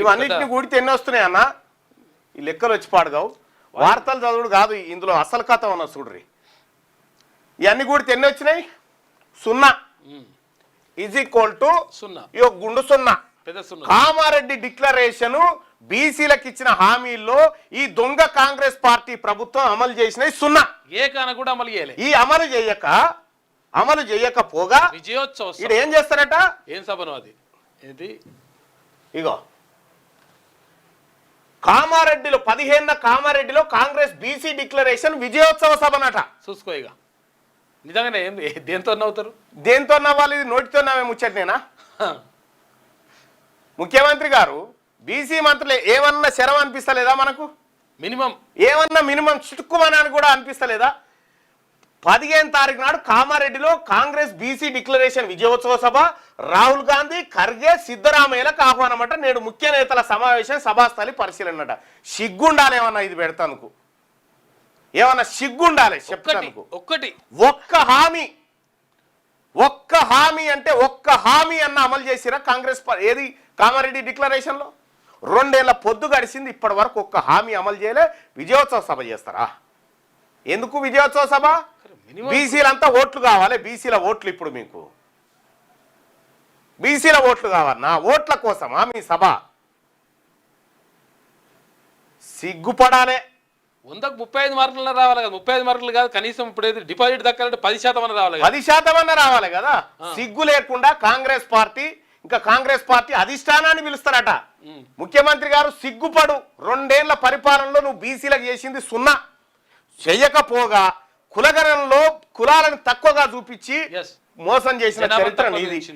ఇవన్నిటిని కూడితే ఎన్ని వస్తున్నాయి అన్న? ఈ లెక్కలు వచ్చి పాడుగావు. వార్తలు చదువుడు కాదు ఇందులో అసలు కథ ఉన్న చూడ్రి. ఇవన్నీ కూడితే ఎన్ని వచ్చినాయి? 0 ఈజ్ ఈక్వల్ టు 0 గుండు 0. కామారెడ్డి డిక్లరేషన్ బీసీలకు ఇచ్చిన హామీల్లో ఈ దొంగ కాంగ్రెస్ పార్టీ ప్రభుత్వం అమలు చేసినవి 0. ఏ కాన కూడా అమలు చేయలే. ఈ అమలు చేయకపోగా విజయోత్సవం ఇది ఏం చేస్తారట? ఏం సభను అది ఏంటి? ఇగో కామారెడ్డిలో 15న కామారెడ్డిలో కాంగ్రెస్ బీసీ డిక్లరేషన్ విజయోత్సవ సభనట. చూసుకో ఇక నిజంగానే ఏం దేంతో నవ్వుతారు? దేంతో నవ్వాలి? ఇది నోటితో నవ్వే ముచ్చటనేనా? ముఖ్యమంత్రి గారు బీసీ మంత్రులు ఏమన్నా శరం అనిపిస్తలేదా మనకు? ఏమన్నా మినిమం చిటుక్కుమని కూడా అనిపిస్తలేదా? 15వ తారీఖు నాడు కామారెడ్డిలో కాంగ్రెస్ బీసీ డిక్లరేషన్ విజయోత్సవ సభ, రాహుల్ గాంధీ, ఖర్గే, సిద్ధరామయ్యలకు ఆహ్వానమట. నేడు ముఖ్య నేతల సమావేశం, సభాస్థలి పరిశీలనట. సిగ్గుండాలి ఏమన్నా ఇది పెడతానుకు, ఏమన్నా సిగ్గుండాలి చెప్తానుకు. ఒక్క హామీ అంటే ఒక్క హామీ అన్న అమలు చేసిరా కాంగ్రెస్? ఏది కామారెడ్డి డిక్లరేషన్ లో 2 ఏళ్ల పొద్దు గడిచింది, ఇప్పటి వరకు ఒక్క హామీ అమలు చేయలే. విజయోత్సవ సభ చేస్తారా? ఎందుకు విజయోత్సవ సభ? బీసీలంతా ఓట్లు కావాలి. బీసీల ఓట్లు ఇప్పుడు మీకు బీసీల ఓట్లు కావన్నా? ఓట్ల కోసమా మీ సభ? సిగ్గుపడాలే. 100కు 35 మార్కులు రావాలి కదా. 35 మార్కులు కాదు, కనీసం ఇప్పుడు డిపాజిట్ దక్కాలంటే 10% అన్న రావాలి. 10% అన్న రావాలి కదా. సిగ్గు లేకుండా కాంగ్రెస్ పార్టీ, ఇంకా కాంగ్రెస్ పార్టీ అధిష్టానాన్ని పిలుస్తారట. ముఖ్యమంత్రి గారు సిగ్గుపడు. 2 ఏళ్ల పరిపాలనలో నువ్వు బీసీలకు చేసింది 0. చెయ్యకపోగా కులగణంలో కులాలను తక్కువగా చూపించి మోసం చేసిన చరిత్ర నీది.